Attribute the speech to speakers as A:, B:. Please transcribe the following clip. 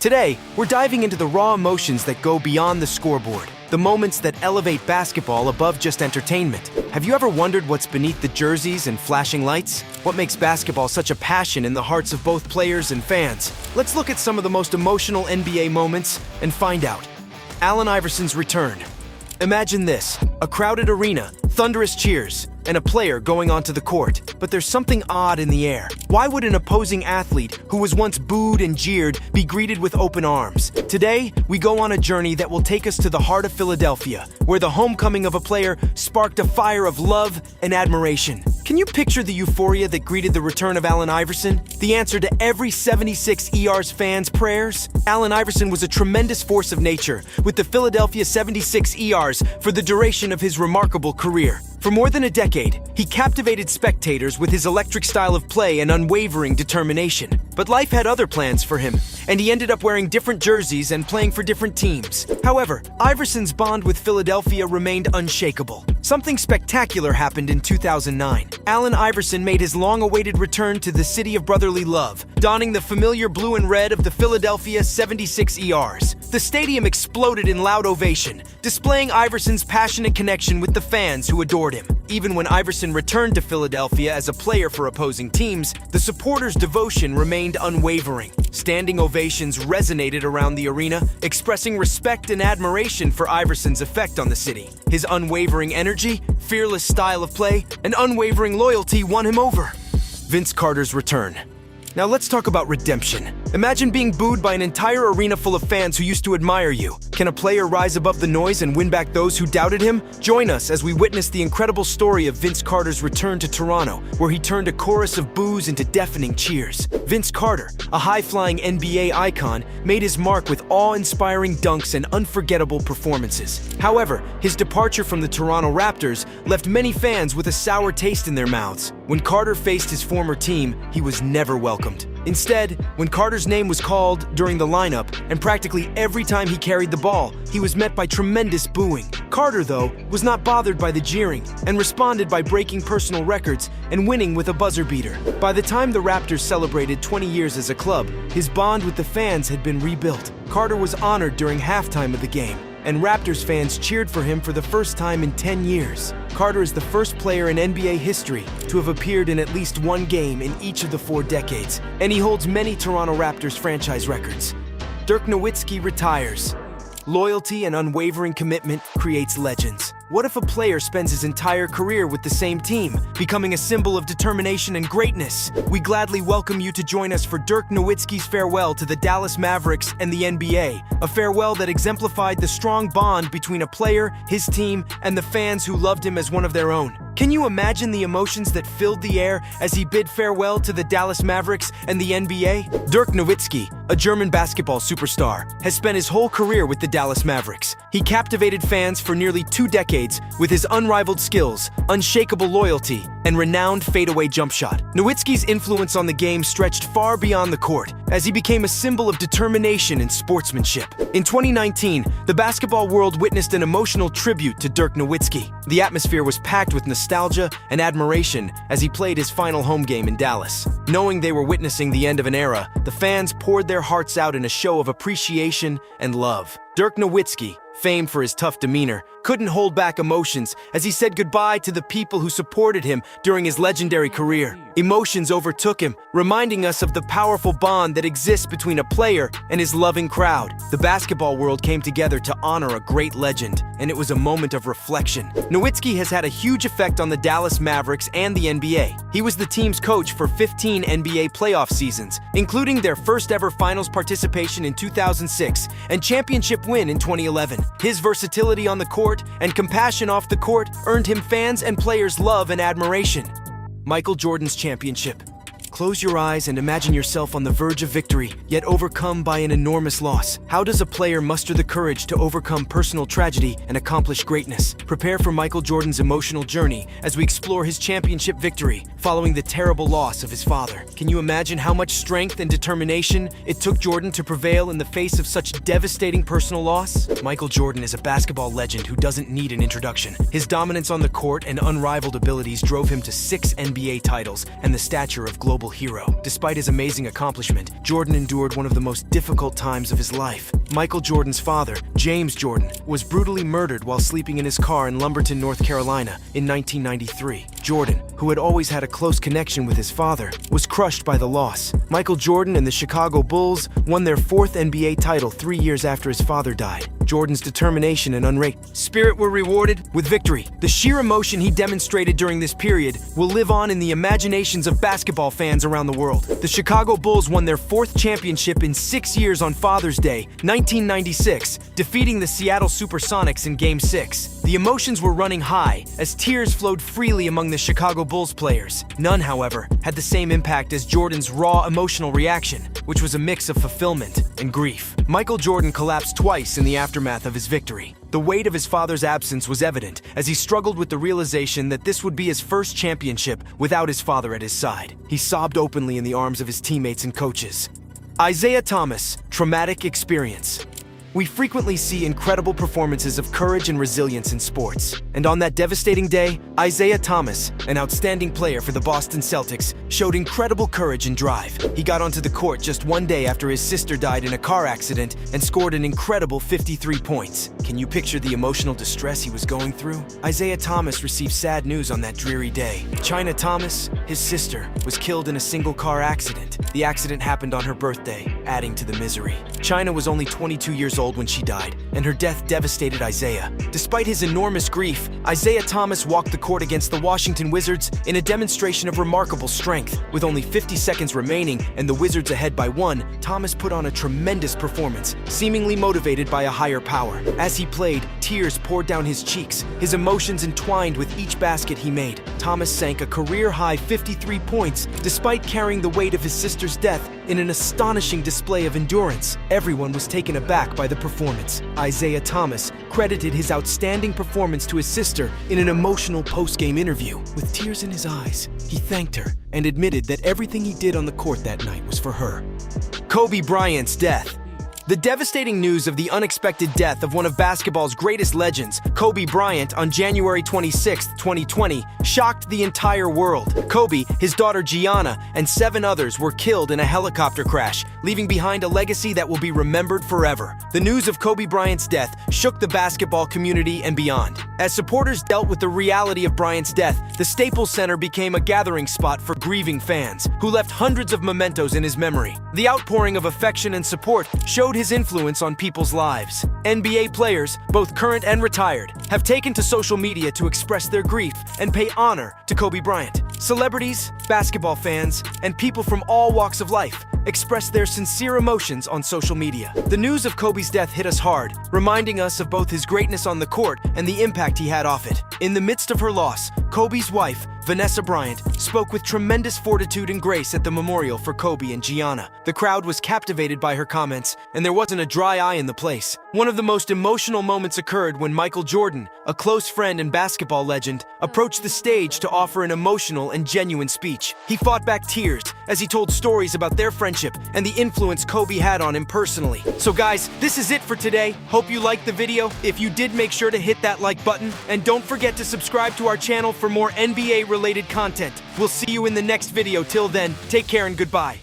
A: Today, we're diving into the raw emotions that go beyond the scoreboard, the moments that elevate basketball above just entertainment. Have you ever wondered what's beneath the jerseys and flashing lights? What makes basketball such a passion in the hearts of both players and fans? Let's look at some of the most emotional NBA moments and find out. Allen Iverson's return. Imagine this: a crowded arena, thunderous cheers, and a player going onto the court. But there's something odd in the air. Why would an opposing athlete who was once booed and jeered be greeted with open arms? Today, we go on a journey that will take us to the heart of Philadelphia, where the homecoming of a player sparked a fire of love and admiration. Can you picture the euphoria that greeted the return of Allen Iverson? The answer to every 76ers fans' prayers? Allen Iverson was a tremendous force of nature with the Philadelphia 76ers for the duration of his remarkable career. For more than a decade, he captivated spectators with his electric style of play and unwavering determination. But life had other plans for him, and he ended up wearing different jerseys and playing for different teams. However, Iverson's bond with Philadelphia remained unshakable. Something spectacular happened in 2009. Allen Iverson made his long-awaited return to the city of brotherly love, donning the familiar blue and red of the Philadelphia 76ers. The stadium exploded in loud ovation, displaying Iverson's passionate connection with the fans who adored him. Even when Iverson returned to Philadelphia as a player for opposing teams, the supporters' devotion remained unwavering. Standing ovations resonated around the arena, expressing respect and admiration for Iverson's effect on the city. His unwavering energy, fearless style of play, and unwavering loyalty won him over. Vince Carter's return. Now let's talk about redemption. Imagine being booed by an entire arena full of fans who used to admire you. Can a player rise above the noise and win back those who doubted him? Join us as we witness the incredible story of Vince Carter's return to Toronto, where he turned a chorus of boos into deafening cheers. Vince Carter, a high-flying NBA icon, made his mark with awe-inspiring dunks and unforgettable performances. However, his departure from the Toronto Raptors left many fans with a sour taste in their mouths. When Carter faced his former team, he was never welcomed. Instead, when Carter's name was called during the lineup, and practically every time he carried the ball, he was met by tremendous booing. Carter, though, was not bothered by the jeering and responded by breaking personal records and winning with a buzzer beater. By the time the Raptors celebrated 20 years as a club, his bond with the fans had been rebuilt. Carter was honored during halftime of the game, and Raptors fans cheered for him for the first time in 10 years. Carter is the first player in NBA history to have appeared in at least one game in each of the 4 decades, and he holds many Toronto Raptors franchise records. Dirk Nowitzki retires. Loyalty and unwavering commitment creates legends. What if a player spends his entire career with the same team, becoming a symbol of determination and greatness? We gladly welcome you to join us for Dirk Nowitzki's farewell to the Dallas Mavericks and the NBA, a farewell that exemplified the strong bond between a player, his team, and the fans who loved him as one of their own. Can you imagine the emotions that filled the air as he bid farewell to the Dallas Mavericks and the NBA? Dirk Nowitzki, a German basketball superstar, has spent his whole career with the Dallas Mavericks. He captivated fans for nearly 2 decades with his unrivaled skills, unshakable loyalty, and renowned fadeaway jump shot. Nowitzki's influence on the game stretched far beyond the court, as he became a symbol of determination and sportsmanship. In 2019, the basketball world witnessed an emotional tribute to Dirk Nowitzki. The atmosphere was packed with nostalgia and admiration as he played his final home game in Dallas. Knowing they were witnessing the end of an era, the fans poured their hearts out in a show of appreciation and love. Dirk Nowitzki, famed for his tough demeanor, couldn't hold back emotions as he said goodbye to the people who supported him during his legendary career. Emotions overtook him, reminding us of the powerful bond that exists between a player and his loving crowd. The basketball world came together to honor a great legend, and it was a moment of reflection. Nowitzki has had a huge effect on the Dallas Mavericks and the NBA. He was the team's coach for 15 NBA playoff seasons, including their first ever finals participation in 2006 and championship win in 2011. His versatility on the court and compassion off the court earned him fans and players' love and admiration. Michael Jordan's championship. Close your eyes and imagine yourself on the verge of victory, yet overcome by an enormous loss. How does a player muster the courage to overcome personal tragedy and accomplish greatness? Prepare for Michael Jordan's emotional journey as we explore his championship victory following the terrible loss of his father. Can you imagine how much strength and determination it took Jordan to prevail in the face of such devastating personal loss? Michael Jordan is a basketball legend who doesn't need an introduction. His dominance on the court and unrivaled abilities drove him to 6 NBA titles and the stature of global unstoppable hero. Despite his amazing accomplishment, Jordan endured one of the most difficult times of his life. Michael Jordan's father, James Jordan, was brutally murdered while sleeping in his car in Lumberton, North Carolina in 1993. Jordan, who had always had a close connection with his father, was crushed by the loss. Michael Jordan and the Chicago Bulls won their fourth NBA title 3 years after his father died. Jordan's determination and unwavering spirit were rewarded with victory. The sheer emotion he demonstrated during this period will live on in the imaginations of basketball fans around the world. The Chicago Bulls won their fourth championship in 6 years on Father's Day, 1996, defeating the Seattle Supersonics in Game 6. The emotions were running high as tears flowed freely among the Chicago Bulls players. None, however, had the same impact as Jordan's raw emotional reaction, which was a mix of fulfillment and grief. Michael Jordan collapsed twice in the aftermath of his victory. The weight of his father's absence was evident as he struggled with the realization that this would be his first championship without his father at his side. He sobbed openly in the arms of his teammates and coaches. Isaiah Thomas, traumatic experience. We frequently see incredible performances of courage and resilience in sports. And on that devastating day, Isaiah Thomas, an outstanding player for the Boston Celtics, showed incredible courage and drive. He got onto the court just one day after his sister died in a car accident and scored an incredible 53 points. Can you picture the emotional distress he was going through? Isaiah Thomas received sad news on that dreary day. China Thomas, his sister, was killed in a single car accident. The accident happened on her birthday, adding to the misery. China was only 22 years old when she died, and her death devastated Isaiah. Despite his enormous grief, Isaiah Thomas walked the court against the Washington Wizards in a demonstration of remarkable strength. With only 50 seconds remaining and the Wizards ahead by 1, Thomas put on a tremendous performance, seemingly motivated by a higher power. As he played, tears poured down his cheeks, his emotions entwined with each basket he made. Thomas sank a career-high 53 points, despite carrying the weight of his sister's death in an astonishing display of endurance. Everyone was taken aback by the performance. Isaiah Thomas credited his outstanding performance to his sister in an emotional post-game interview. With tears in his eyes, he thanked her and admitted that everything he did on the court that night was for her. Kobe Bryant's death. The devastating news of the unexpected death of one of basketball's greatest legends, Kobe Bryant, on January 26, 2020, shocked the entire world. Kobe, his daughter Gianna, and 7 others were killed in a helicopter crash, leaving behind a legacy that will be remembered forever. The news of Kobe Bryant's death shook the basketball community and beyond. As supporters dealt with the reality of Bryant's death, the Staples Center became a gathering spot for grieving fans, who left hundreds of mementos in his memory. The outpouring of affection and support showed his influence on people's lives. NBA players, both current and retired, have taken to social media to express their grief and pay honor to Kobe Bryant. Celebrities, basketball fans, and people from all walks of life expressed their sincere emotions on social media. The news of Kobe's death hit us hard, reminding us of both his greatness on the court and the impact he had off it. In the midst of her loss, Kobe's wife, Vanessa Bryant, spoke with tremendous fortitude and grace at the memorial for Kobe and Gianna. The crowd was captivated by her comments, and there wasn't a dry eye in the place. One of the most emotional moments occurred when Michael Jordan, a close friend and basketball legend, approached the stage to offer an emotional and genuine speech. He fought back tears as he told stories about their friendship and the influence Kobe had on him personally. So guys, this is it for today. Hope you liked the video. If you did, make sure to hit that like button, and don't forget to subscribe to our channel for more NBA related content. We'll see you in the next video. Till then, take care and goodbye.